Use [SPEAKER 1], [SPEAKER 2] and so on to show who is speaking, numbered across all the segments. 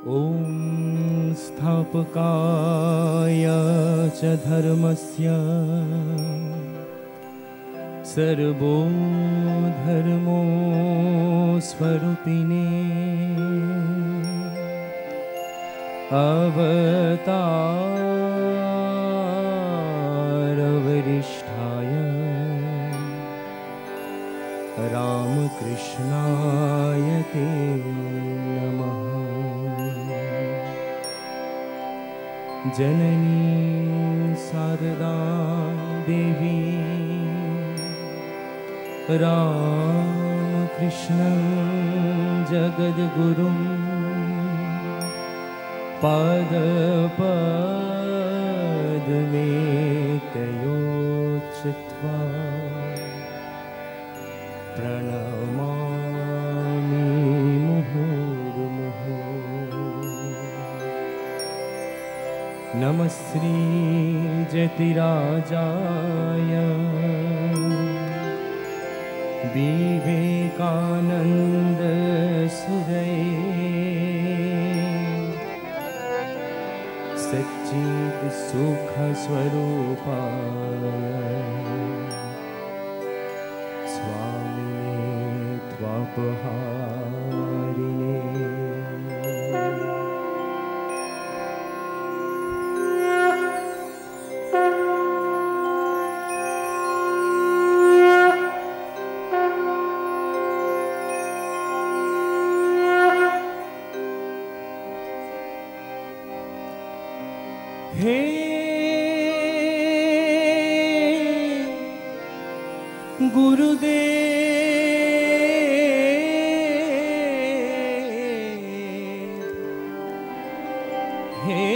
[SPEAKER 1] ॐ स्थापकाय च धर्मस्य सर्वो धर्मो स्वरूपिणे अवतारवरिष्ठाय रामकृष्णाय ते नमः। जननी शारदा देवी रामकृष्णं जगद्गुरुं पादपद्मे तयोच्चित्वा प्रणमामि मुहुर्मुहुः। नमः श्री जतिराजाय विवेकानंद सुरये सच्चित् सुख स्वरूपाय स्वामिने त्वापहारिणे। हे गुरुदेव, हे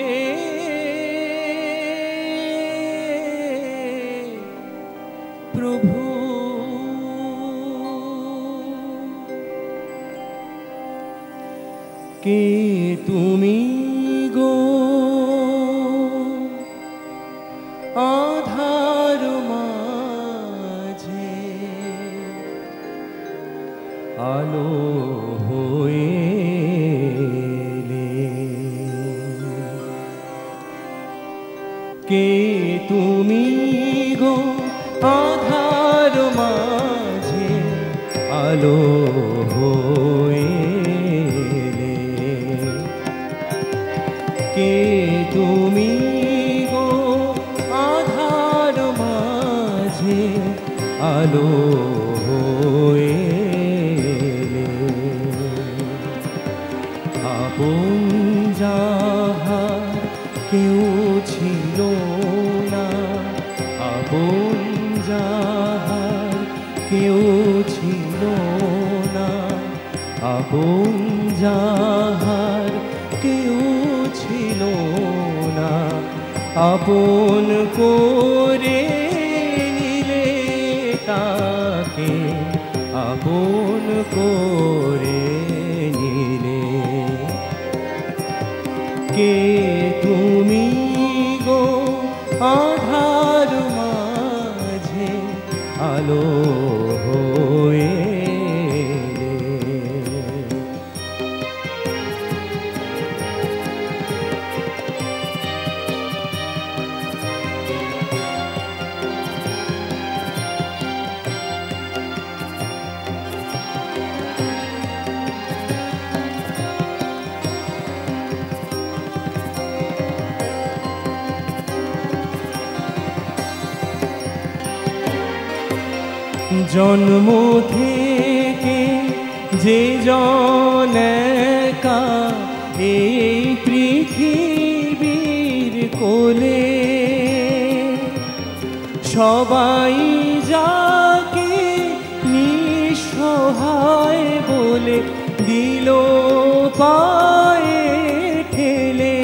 [SPEAKER 1] प्रभु, के तुमी गो आधार माझे आलो होएले, के तुमी गो आधार माझे आलो होएले, के तुमी आलो होएले। आपन যাহার কেউ ছিল না, আপন যাহার কেউ ছিল না, আপন যাহার কেউ ছিল না, আপন করে তাকে আপন করে নিলে, কে তুমি গো আধার মাঝে আলো হয়ে। জন্ম থেকে যে জন একা এই পৃথিবীর কোলে, সবাই যাকে নিঃসহায় বলে দিল পায়ে ঠেলে,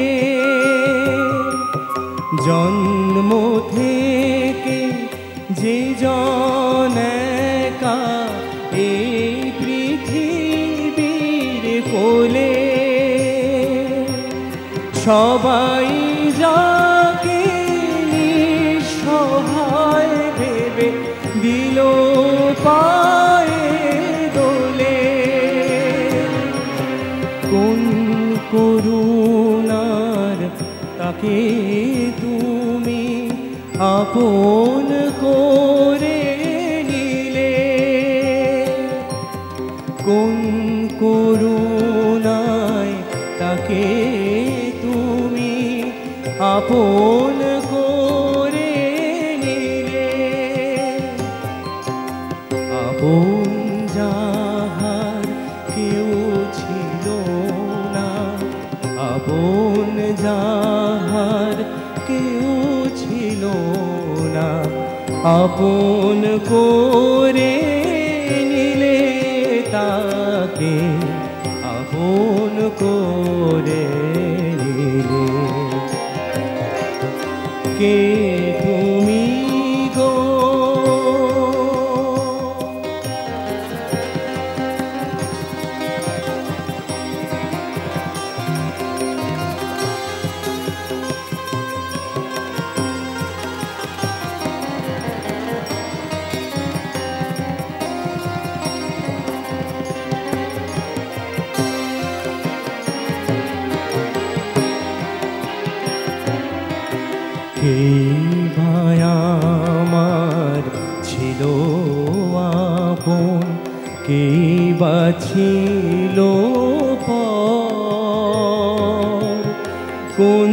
[SPEAKER 1] জন্ম থেকে যে জন একা এই পৃথিবীর কোলে, সবাই যাকে নিঃসহায় ভেবে দিল পায়ে দোলে, কোন করুণার তাকে তুমি আপন করে নিলে, কোন করুণায় তাকে তুমি আপন করে নিলে। আপন যাহার কেউ ছিল না, আপন যাহার কেউ ছিল না, আপন করে নিলে তাকে আপন করে নিলে। কে তুমি গো? কে ভাই আমার ছিল আপন, কে বা ছিল পর? কোন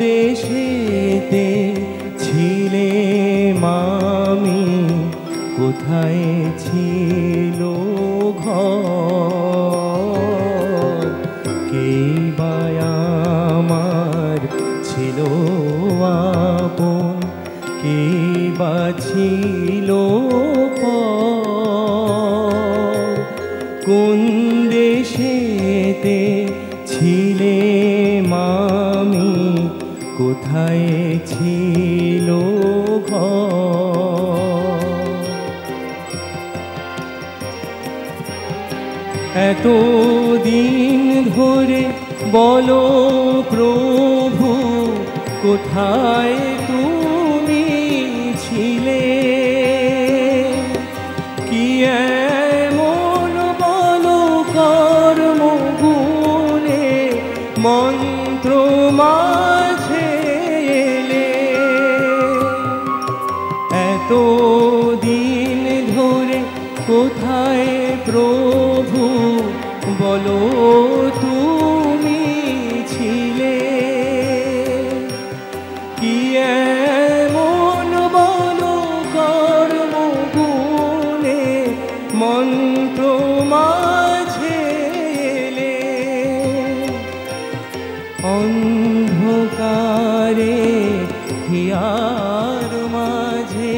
[SPEAKER 1] দেশেতে ছিলে মামি, কোথায় ছিল ঘর? কে বা আমার ছিল আপন, কে বা ছিল পর? কোন দেশেতে ছিলে মামি, কোথায় ছিল ঘর? এতদিন ধরে বলো প্রভু, কোথায় তুমি ছিলে? কি এমন বলো কর্ম গুণে মন্ত্র মাঝে এলে? এতদিন ধরে কোথায় প্রভু বলো তুমি ছিলে? কি এমন বলো কর্ম গুণে মন্ত্র মাঝে এলে? অন্ধকারে হিয়ার মাঝে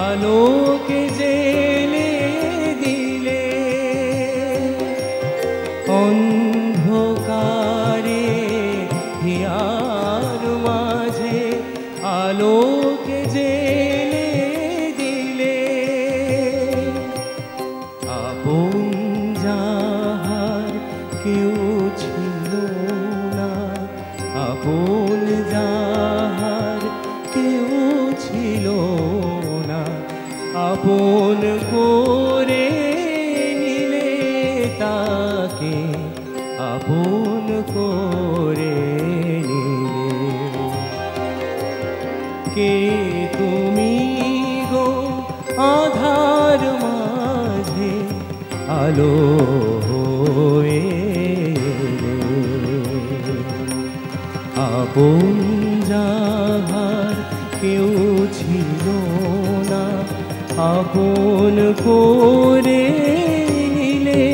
[SPEAKER 1] আলোকে জেলে দিলে। অন্ধকারে হিয়ার মাঝে আলোকে জেলে দিলে। আপন যাহার কেউ ছিল না, আপন যাহার কেউ ছিল না, আপন করে নিলে তাকে আপন করে নিলে। কে তুমি গো? আধার মাঝে আলো হয়ে এলে। আপন যাহার কেউ ছিল না, আপন করে নিলে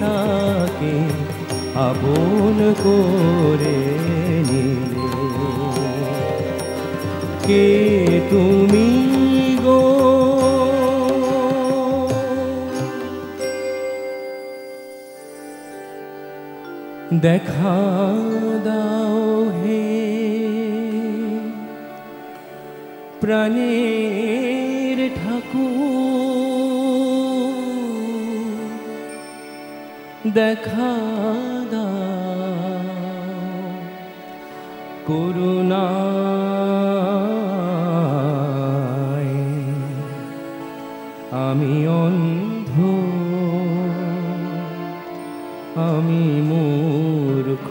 [SPEAKER 1] তাকে আপন করে নিলে। কে তুমি গো? দেখা দাও হে প্রাণের ঠাকুর, দেখা দাও করুণায়। আমি অন্ধ, আমি মূর্খ,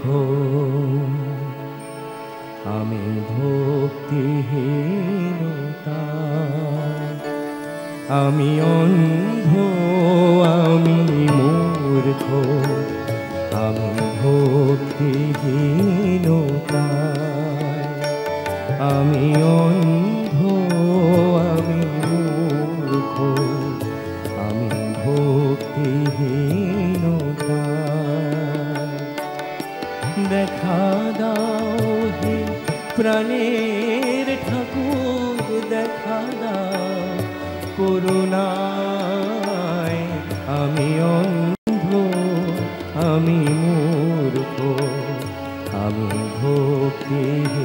[SPEAKER 1] আমি অন্ধ, আমি মূর্খ, আমি ভক্তিহীনতায়। আমি অন্ধ, আমি মূর্খ, আমি ভক্তিহীনতায়। দেখা দাও হে প্রাণের ঠাকুর, দেখা দাও করুণায়। আমি অন্ধ, আমি মূর্খ, আমি ভক্তিহীনতায়।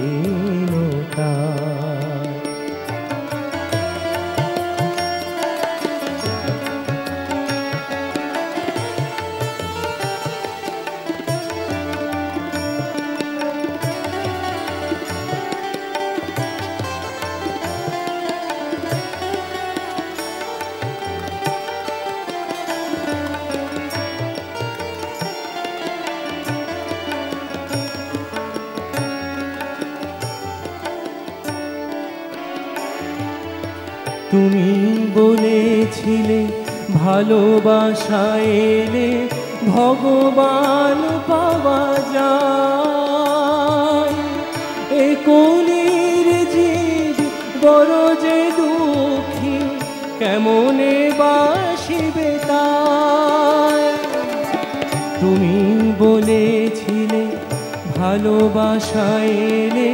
[SPEAKER 1] তুমি বলেছিলে ভালোবাসা এলে ভগবান পাওয়া যায়। এ কলির জীব বড় যে দুঃখী, কেমনে বাসিবে তাই। তুমি বলেছিলে ভালোবাসা এলে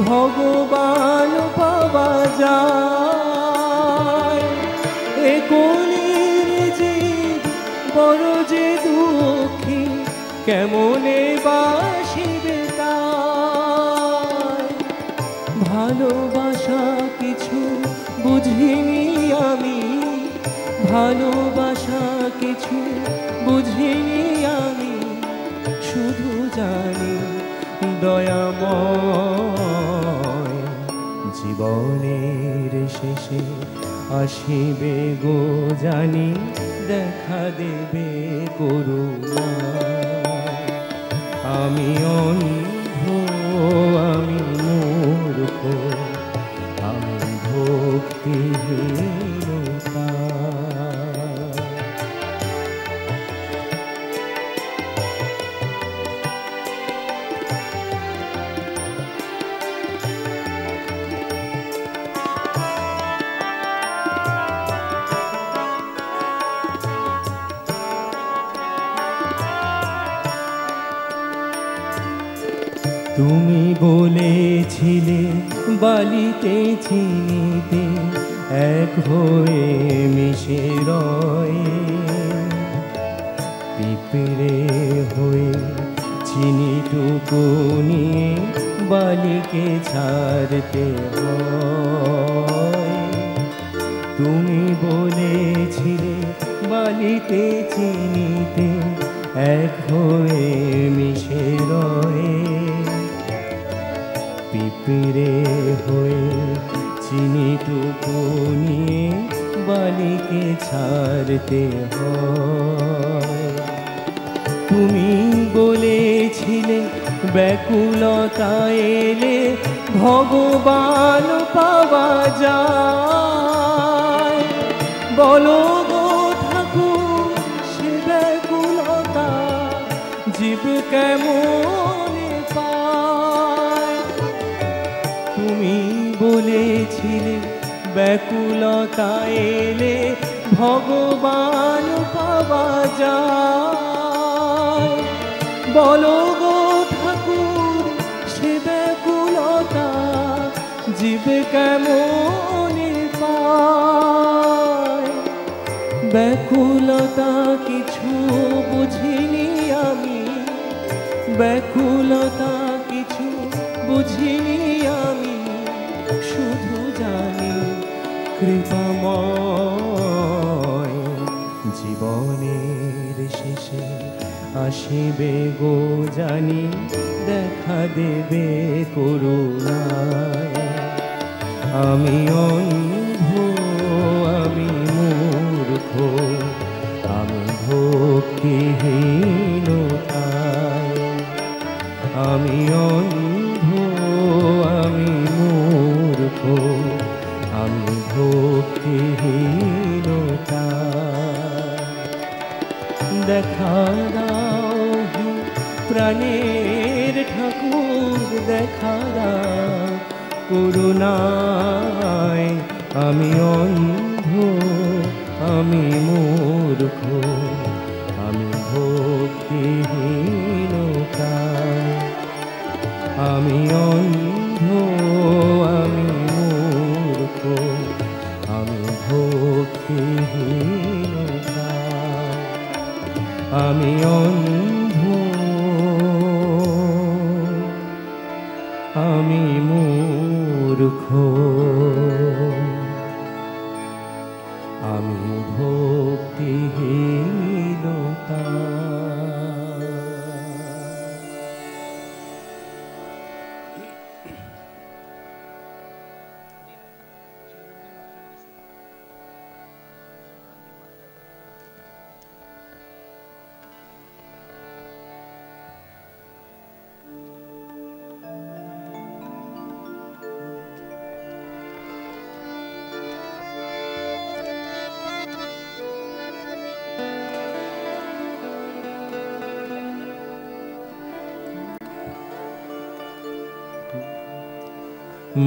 [SPEAKER 1] ভগবান পাওয়া যায়। এ কলির জীব বড় যে দুঃখী, কেমনে বাসিবে তাই। ভালোবাসা কিছু বুঝিনি আমি, ভালোবাসা কিছু বুঝিনি আমি, শুধু জানি দয়াময় জীবনের শেষে আসিবে গো জানি, দেখা দেবে করুণা। আমি অন্ধ, আমি মূর্খ, আমি ভক্তিহীনতা। তুমি বলেছিলে বালিতে চিনিতে এক হয়ে মিশে রয়ে, পিঁপড়ে হয়ে চিনিটুকু নিয়ে বালিকে ছাড়তে হয়। তুমি বলেছিলে বালিতে চিনিতে এক হয়ে মিশে রয়ে, পিঁপড়ে হয়ে চিনিটুকু নিয়ে বালিকে ছাড়তে হয়। তুমি বলেছিলে ব্যাকুলতা এলে ভগবান পাওয়া যায়। বলো গো ঠাকুর, সে ব্যাকুলতা জীব কেমনে পায়। তুমি বলেছিলে ব্যাকুলতা এলে ভগবান পাওয়া যায়। বলো গো ঠাকুর, সে ব্যাকুলতা জীব কেমনে পায়। ব্যাকুলতা কিছু বুঝিনি আমি, ব্যাকুলতা কিছু বুঝিনি আমি, শুধু জানি কৃপাময় জীবনের শেষে আসিবে গো জানি, দেখা দেবে করুণায়। আমি অন্ধ, আমি মূর্খ, আমি ভক্তিহীনতায়। আমি অন্ধ, আমি মূর্খ, আমি ভক্তিহীন। দেখা দাও প্রাণের ঠাকুর দেখা দাও করুণায় আমি অন্ধ আমি মূর্খ আমি ভক্তিহীনতায় আমি অন্ধ আমি মূর্খ আমি ভক্তিহীনতায় আমি অন্ধ আমি মূর্খ আমি ভক্তিহীনতায়।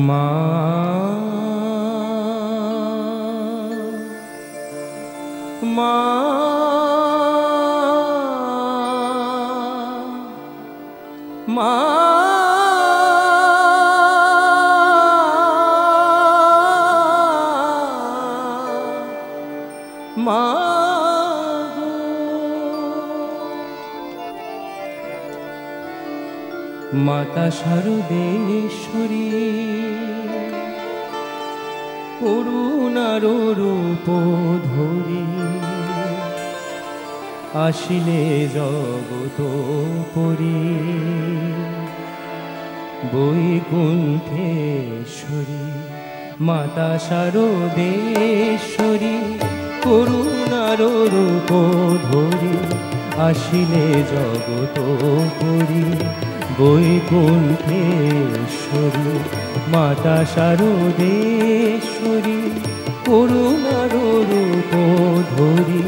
[SPEAKER 1] মা মা মা মা মাতা শারদেশ্বরী করুণার রূপ ধরি আসিলে জগত পরি বৈকুণ্ঠেশ্বরী মাতা শারদেশ্বরী করুণার রূপ ধরি আসিলে জগত পরি বৈকুণ্ঠেশ্বরী মাতা শারদেশ্বরী করুণার রূপ ধরি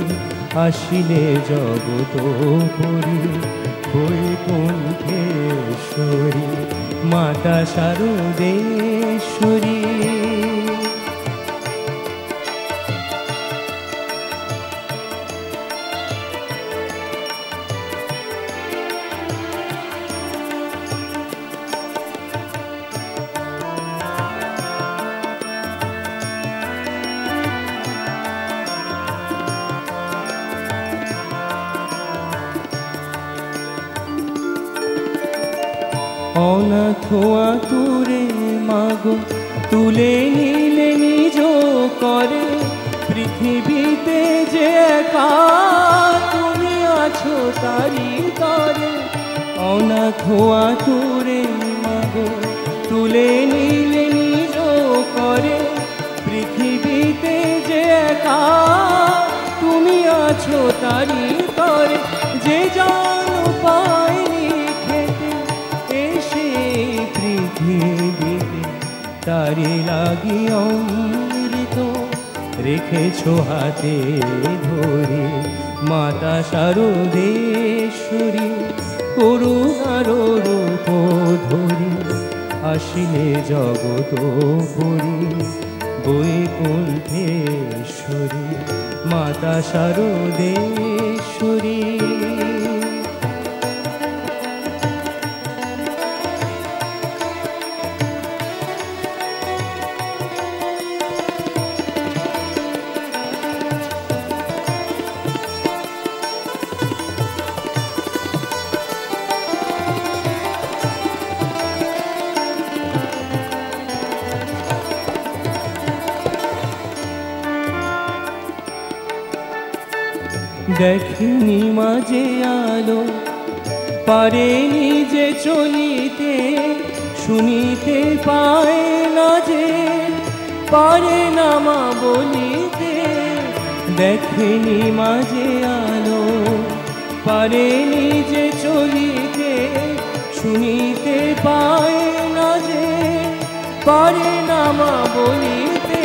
[SPEAKER 1] আসিলে জগত পরি বৈকুণ্ঠেশ্বরী মাতা শারদেশ্বরী। অনাথ আতুরে মাগো তুলে নিলে নিজ করে পৃথিবীতে যে একা তুমি আছো তারি তরে অনাথ আতুরে মাগো তুলে নিলে নিজ করে পৃথিবীতে যে একা তুমি আছো তারি তরে যে জানো পায়নি পৃথিবীতে তারি লাগি অমৃত রেখেছ হাতে ধরে মাতা শারদেশ্বরী করুণার রূপ ধরি আসিলে জগত পরি বৈকুণ্ঠেশ্বরী মাতা শারদেশ্বরী। দেখিনি মাঝে আলো পারেনি যে চলিতে শুনিতে পায় না যে পারে না মা বলিতে দেখেনি মাঝে আলো পারেনি যে চলিতে শুনিতে পায় না যে পারে না মা বলিতে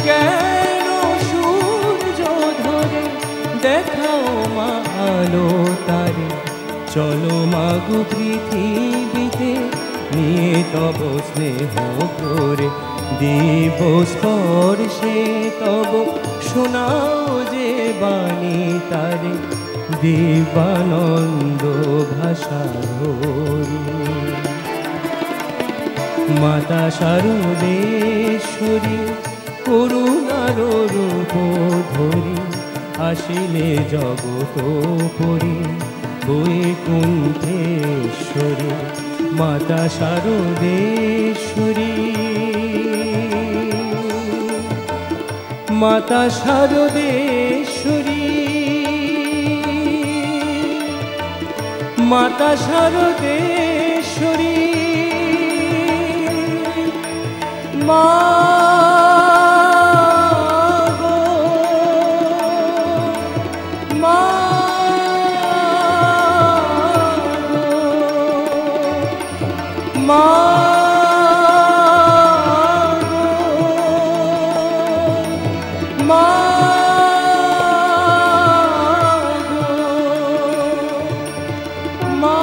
[SPEAKER 1] জ্ঞান সূর্য ধরে দেখাও মা আলো তারে, চলো মাগো পৃথিবীতে নিয়ে তব স্নেহ করে, দেব স্পর্শে তব শোনাও যে বাণী তারে, দেবানন্দ ভাষা ধরি। মাতা শারদেশ্বরী করুণার রূপ ধরি, আসিলে জগত পরি বৈকুণ্ঠেশ্বরী। মাতা শারদেশ্বরী, মাতা শারদেশ্বরী, মাতা শারদেশ্বরী, মা গো, মা গো, মা গো, মা গো, মা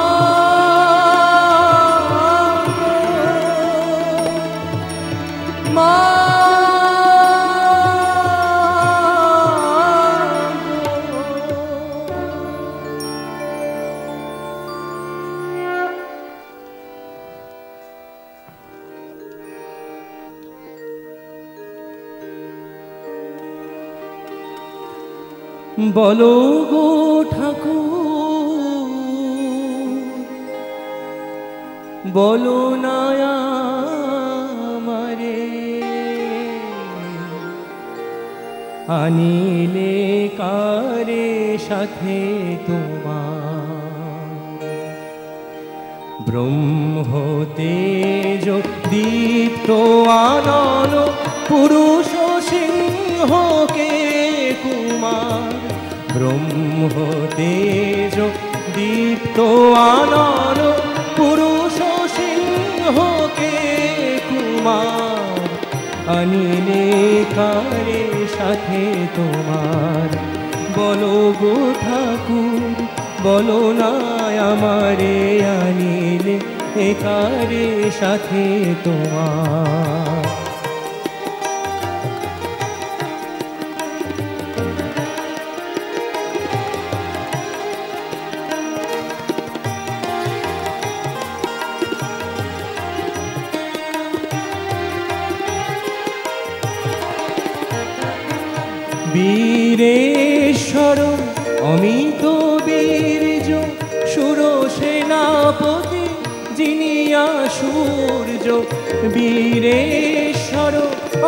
[SPEAKER 1] বলো গো ঠাকুর, বলো না আমারে, আনিলে কারে সাথে তোমার, ব্রহ্ম তেজ দীপ্ত আনন পুরুষ সিংহকে কুমার, ব্রহ্ম তেজ দীপ্ত আনন পুরুষ সিংহকে কুমার, আনিলে কারে সাথে তোমার, বলো গো ঠাকুর, বলো না আমারে, আনিলে কারে সাথে তোমার। বীরেশ্বর অমিত বীর্য সুর সেনাপতি জিনিয়া সূর্য, বীরেশ্বর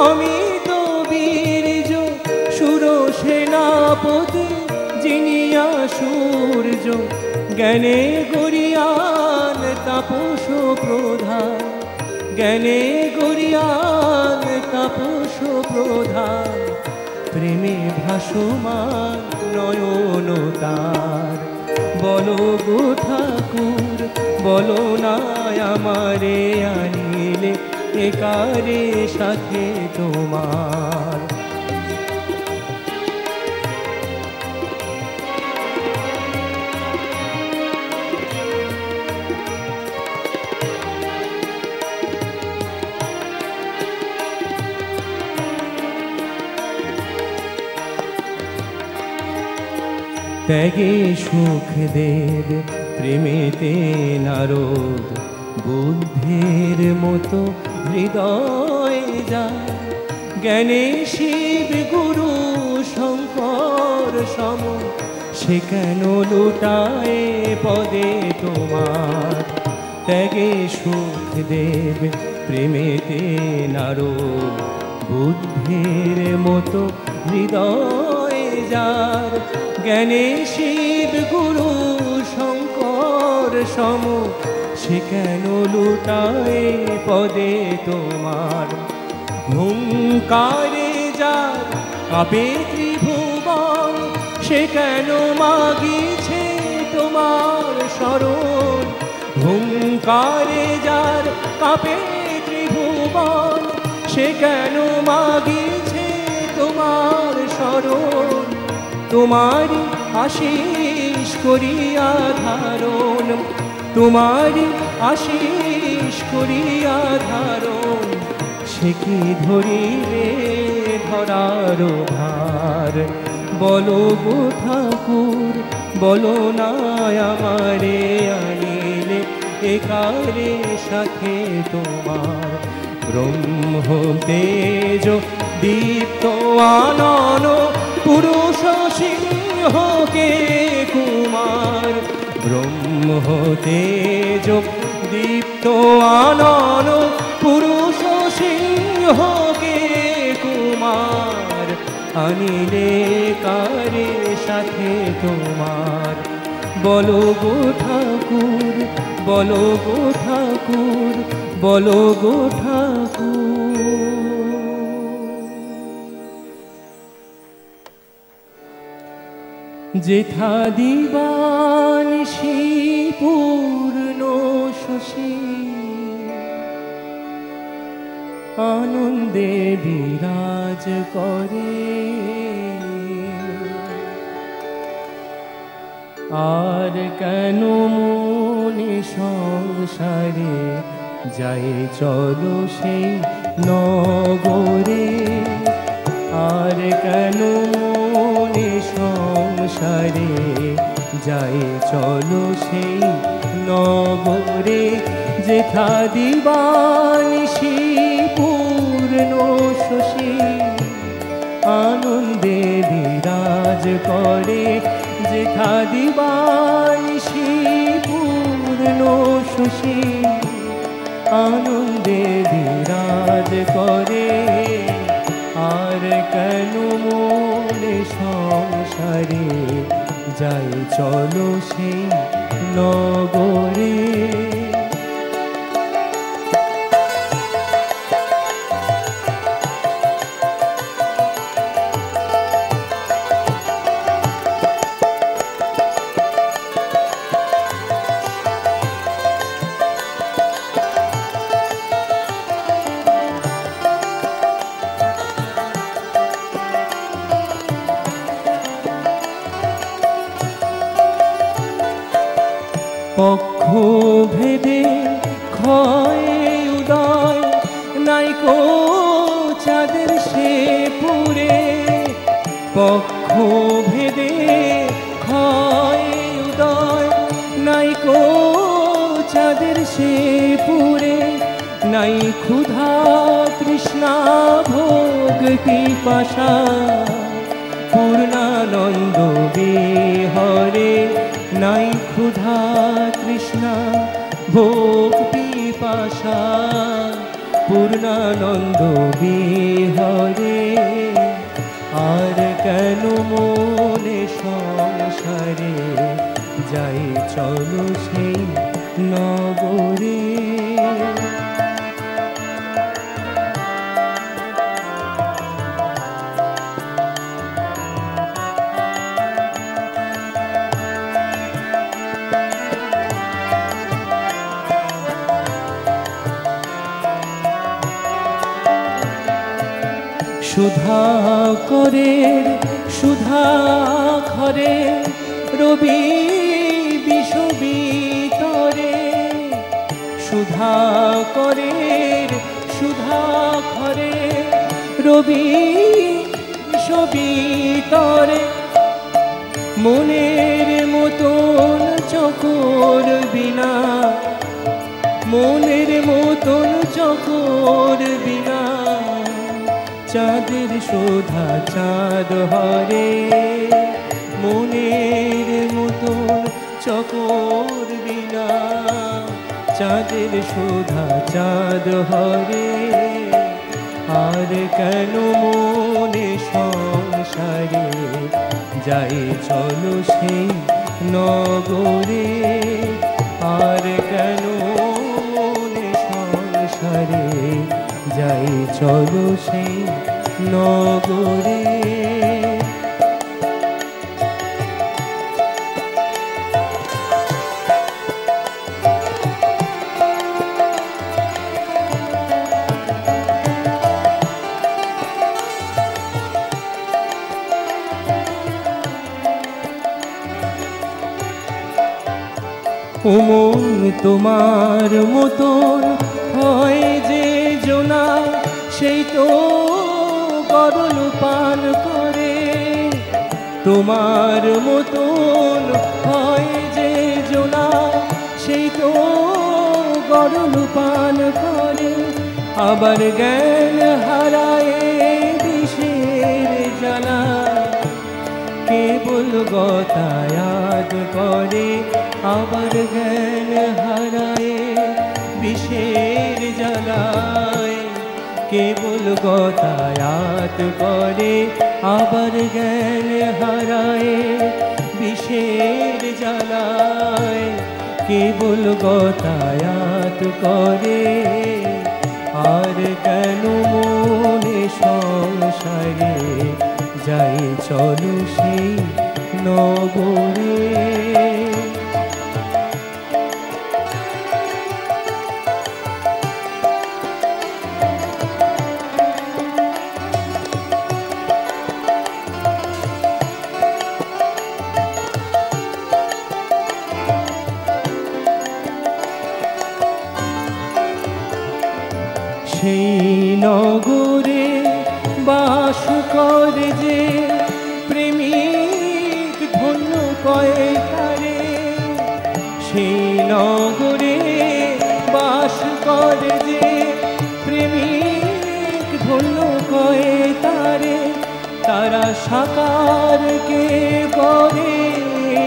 [SPEAKER 1] অমিত বীর্য সুর সেনাপতি জিনিয়া সূর্য, জ্ঞানে গরিয়ান তাপস প্রধান, জ্ঞানে গরিয়ান তাপস প্রধান, প্রেমে ভাসমান নয়ন তার, বলো গো ঠাকুর, বলো না আমারে, আনিলে কারে সাথে তোমার। ত্যাগে সুখদেব প্রেমেতে নারদ, বুদ্ধের মতো হৃদয় যায়, জ্ঞানে শিব গুরু শঙ্কর সম, সে কেন লুটায় পদে তোমার, ত্যাগে সুখদেব প্রেমেতে নারদ, বুদ্ধের মতো হৃদয় যার, জ্ঞানে শিব গুরু শঙ্কর সম, সে কেন লুটায় পদে তোমার, হুঙ্কারে যার কাঁপে ত্রিভুবন, সে কেন মাগিছে তোমার শরণ, হুঙ্কারে যার কাঁপে ত্রিভুবন, সে কেন মাগিছে তোমার শরণ, তোমারি আশিস করিয়া ধারণ, তোমারি আশিস করিয়া ধারণ, সে কি ধরিবে ধরার ভার। বলো গো ঠাকুর, বলো না আমারে আনিলে একারে সাথে তোমার। ব্রহ্ম তেজ দীপ্ত আনন পুরুষ সিংহকে কুমার। ব্রহ্ম তেজ দীপ্ত আনন পুরুষ সিংহকে কুমার। আনিলে কারে সাথে তোমার। বলো গো ঠাকুর, বলো গো ঠাকুর, বলো গো ঠাকুর। যেথা দিবানিশি পূর্ণ শশী, আনন্দে বিরাজ করে। আর কেন মনে সংসারে যাই চলো সেই নগরে। আর কেন মনে সংসারে যাই চলো সেই নগরে। যেথা দিবানিশি পূর্ণ শশী, আনন্দে বিরাজ করে। যেথা দিবানিশি পূর্ণ শশী, আনন্দে বিরাজ করে। আর কেন মনে সংসারে যাই চলো সেই নগরে। পক্ষ ভেদে ক্ষয় উদয়, নাইকো চাঁদের সে পুরে। পক্ষ ভেদে ক্ষয় উদয়, নাইকো চাঁদের সে পুরে। নাই ক্ষুধা তৃষ্ণা ভোগ পিপাসা, পূর্ণানন্দ বিহরে। নাই ক্ষুধা তৃষ্ণা ভোগ পিপাসা, পূর্ণানন্দ বিহরে। আর কেন মনে সংসারে যাই চলো সেই নগরে। সুধা করে সুধা ঘরে, রবি বিষবিতরে। সুধা করে সুধা ঘরে, রবি বিষবিতরে। মনের মতন চকর বিনা, মনের মতন চকর বিনা। চাঁদের শোধা চাঁদ হরে, মনের মতন চকর বিনা। চাঁদের শোধা চাঁদ হরে। আর কেন মনে সংসারে যাই চলো সেই নগরে। আর কেন মনে সংসারে যাই চলো সেই নগরে। ওমন তোমার মতন হয় যে জোনা, সেই তো গরল পান করে। তোমার মতন হয় যে জোনা, সেই তো গরল পান করে। আবার জ্ঞান হারায় বিষের জ্বালা, কেবল গতায়াত করে। আবার জ্ঞান হারায় বিষের জ্বালায়, কেবল গতায়াত করে। আবার জ্ঞান হারায় বিষের জ্বালায়, কেবল গতায়াত করে। আর কেন মনে সংসারে যাই চলো সেই নগরে। সেই নগরে বাস করে যে প্রেমিক ধন্য কয়ে তারে। সেই নগরে বাস করে যে প্রেমিক ধন্য কয়ে তারে। তারা সাকারকে করে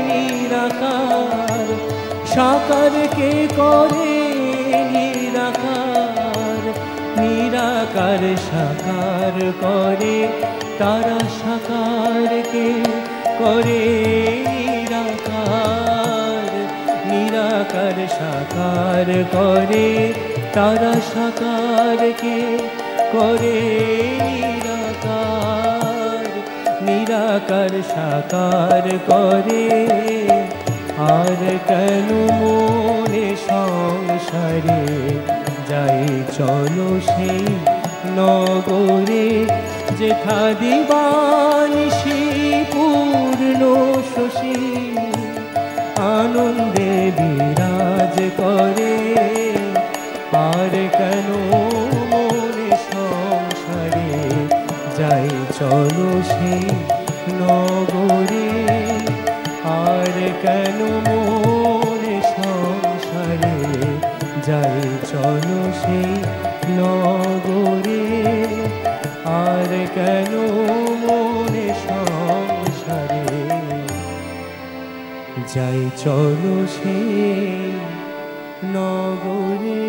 [SPEAKER 1] নিরাকার, সাকারকে করে নিরাকার। নিরাকার সাকার করে, তারা সাকারকে করে নিরাকার। নিরাকার সাকার করে, তারা সাকারকে করে নিরাকার। নিরাকার সাকার করে। আর কেন মনে সংসারে যাই চলো সেই নগরে। যেথা দিবানিশি পূর্ণ শশী আনন্দে বিরাজ করে। আর কেন মনে সংসারে যাই চলো সেই নগরে। আর কেন মনে সংসারে যাই চলো সেই নগরে। আর কেন মনে সংসারে যাই চলো সেই নগরে।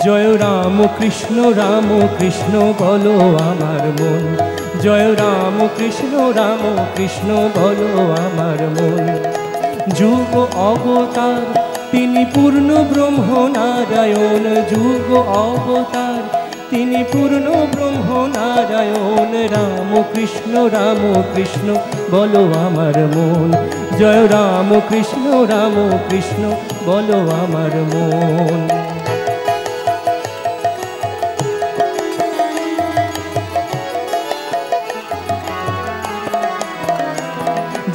[SPEAKER 1] জয় রাম কৃষ্ণ বলো আমার মন। জয় রাম কৃষ্ণ বলো আমার মন। যুগ অবতার তিনি পূর্ণ ব্রহ্ম নারায়ণ। যুগ অবতার তিনি পূর্ণ ব্রহ্ম নারায়ণ। রাম কৃষ্ণ বলো আমার মন। জয় রাম কৃষ্ণ বলো আমার মন।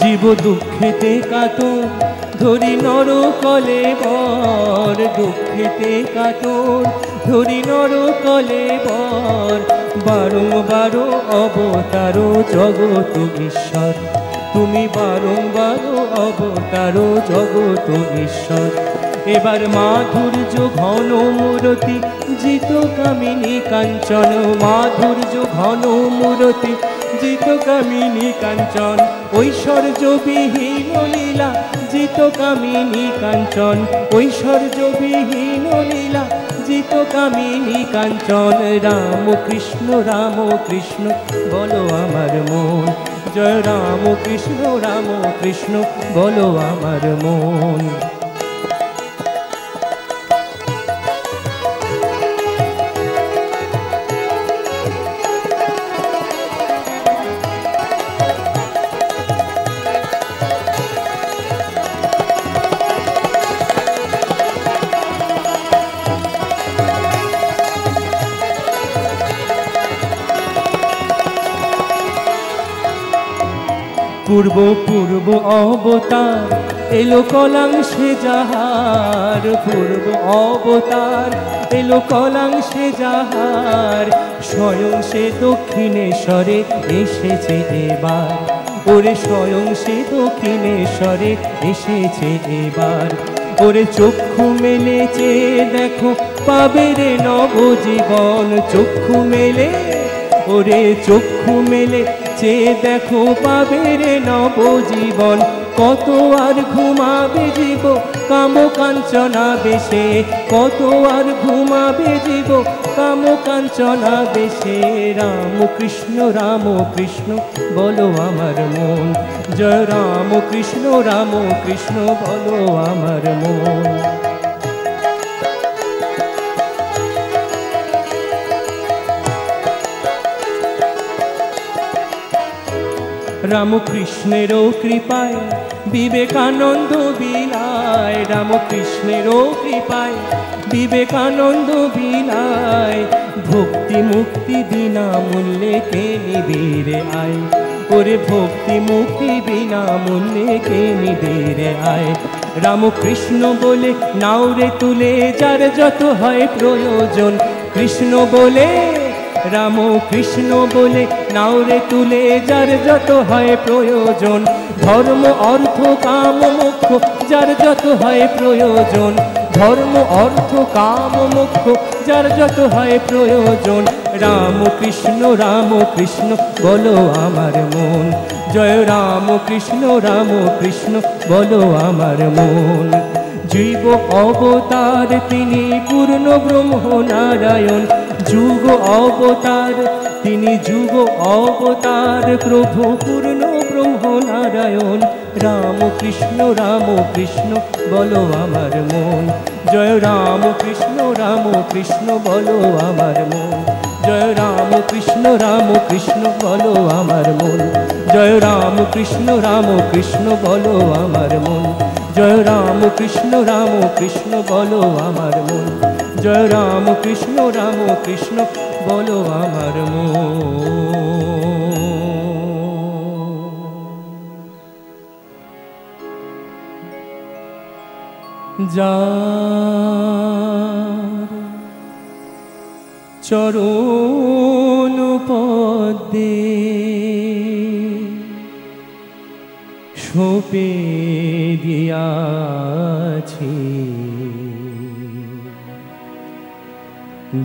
[SPEAKER 1] জীব দুঃখেতে কাতর ধরি নর কলে বর। দুঃখেতে কাতর ধরি নর কলে বর। বারংবার অবতার জগত ঈশ্বর, তুমি বারংবার অবতার জগত ঈশ্বর। এবার মাধুর্য ঘন মূরতি জিত কামিনী কাঞ্চন। মাধুর্য ঘন মূরতি জিত কামিনী কাঞ্চন। ঐশ্বর্যবিহীন লীলা জিত কামিনী কাঞ্চন। ঐশ্বর্যবিহীন লীলা জিত কামিনী কাঞ্চন। রাম কৃষ্ণ বলো আমার মন। জয় রাম কৃষ্ণ বলো আমার মন। পূর্ব পূর্ব অবতার এলো কলাংশে যাহার, পূর্ব অবতার এলো কলাংশে যাহার, স্বয়ং সে দক্ষিণেশ্বরে এসেছে এবার, ওরে স্বয়ং সে দক্ষিণেশ্বরে এসেছে এবার। ওরে চক্ষু মেলেছে দেখো পাবে রে নবজীবন, চক্ষু মেলে, ওরে চক্ষু মেলে চে দেখো পাবে রে নবজীবন। কত আর ঘুমাবে জীব কাম কাঞ্চনা বেশে, কত আর ঘুমাবে জীব কাম কাঞ্চনা বেশে। রাম কৃষ্ণ বলো আমার মন, জয় রাম কৃষ্ণ বলো আমার মন। রামকৃষ্ণেরও কৃপায় বিবেকানন্দ বিলায়, রামকৃষ্ণেরও কৃপায় বিবেকানন্দ বিলায়। ভক্তি মুক্তি বিনামূল্যে কে নিবিড়ে আয়, ওরে ভক্তি মুক্তি বিনামূল্যে কে নিবিড়ে আয়। রামকৃষ্ণ বলে নাওরে তুলে যার যত হয় প্রয়োজন, কৃষ্ণ বলে রাম কৃষ্ণ বলে নাওরে তুলে যার যত হয় প্রয়োজন। ধর্ম অর্থ কাম মোক্ষ যার যত হয় প্রয়োজন, ধর্ম অর্থ কাম মোক্ষ যার যত হয় প্রয়োজন। রাম কৃষ্ণ বলো আমার মন, জয় রাম কৃষ্ণ বলো আমার মন। জীব অবতার তিনি পূর্ণ ব্রহ্ম নারায়ণ, যুগ অবতার তিনি যুগ অবতার প্রভু পূর্ণ ব্রহ্ম নারায়ণ। রাম কৃষ্ণ বলো আমার মন, জয় রাম কৃষ্ণ বলো আমার মন। জয় রাম কৃষ্ণ বলো আমার মন, জয় রাম কৃষ্ণ বলো আমার মন। জয় রাম কৃষ্ণ বলো আমার মন, জয় রাম কৃষ্ণ বলো আমার মন। যার চরণ পদ্মে সঁপে দিয়াছি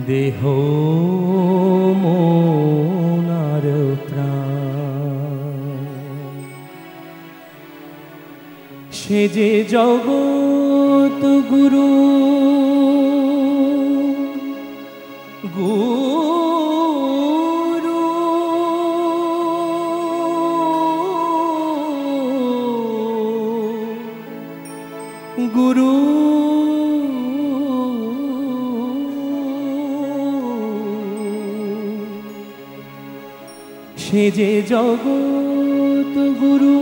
[SPEAKER 1] দেহ মন আর প্রাণ, সে যে জগৎ গুরু গুরু গুরু সে যে জগৎ গুরু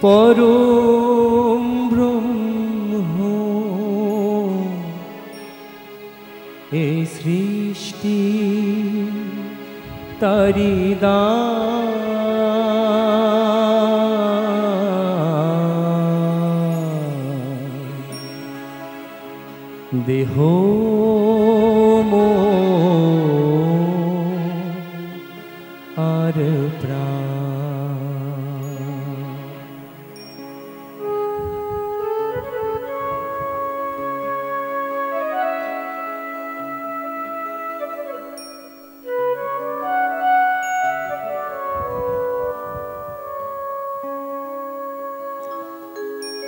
[SPEAKER 1] পরম ব্রহ্ম, এ সৃষ্টি তারি দান, দেহ আর প্রাণ।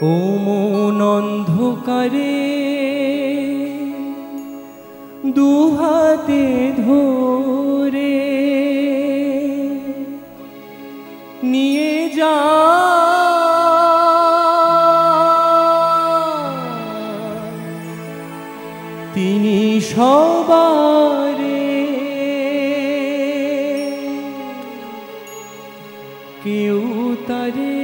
[SPEAKER 1] ও মন অন্ধকারে দুহাতে ধরে নিয়ে যা, তিনি সবারে কেউ তারে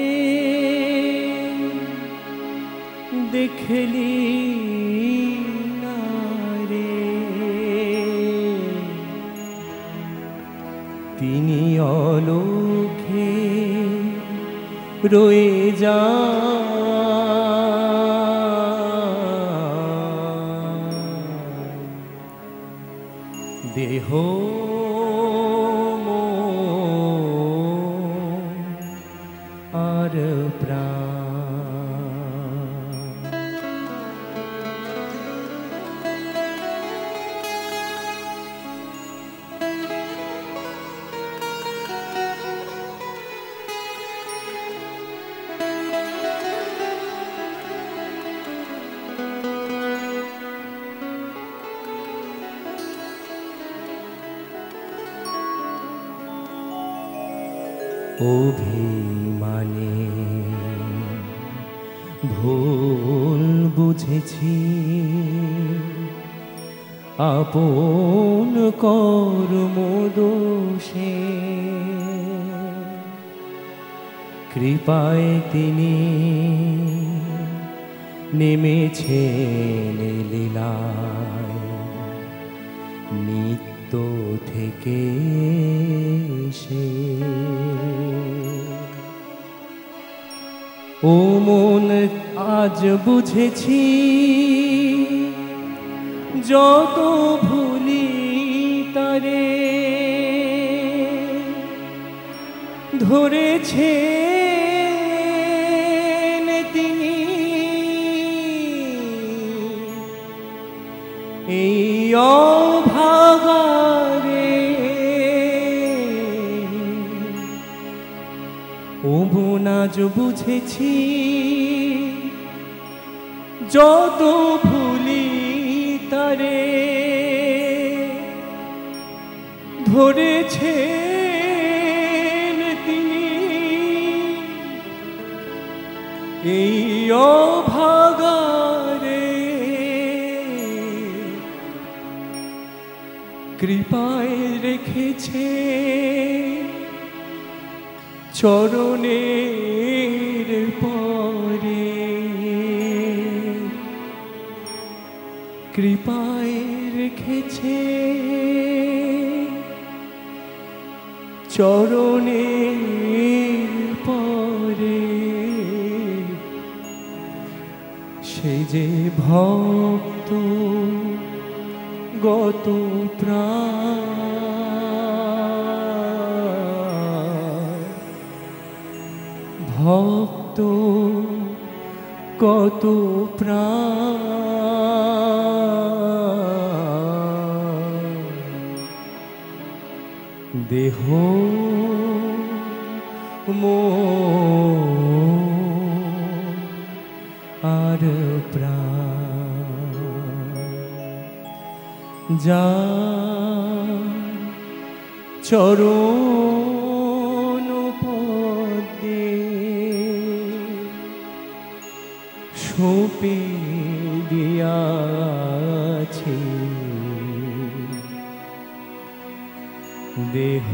[SPEAKER 1] দেখলি না রে। তিনি অলোকে রয়ে যান। দেহ আর প্রাণ অভিমানে ভুল বুঝেছি, আপন কর্ম দোষে কৃপায় তিনি নেমেছেন লীলায় নিত্য থেকে সে। ও মন আজ বুঝেছি, যত ভুলি তারে ধরেছে তিনি এই অভাগারে। ও মন আজ বুঝেছি, যত ভুলি তারে ধরেছে তিনি এই অভাগারে। কৃপায় রেখেছে চরণের পরে, কৃপায় রেখেছে চরণের পরে। সে যে ভক্ত গত প্রাণ, ভক্ত কত প্রাণ, দেহ মন আর প্রাণ যা চরণ পদে সঁপে দিয়াছি। দেহ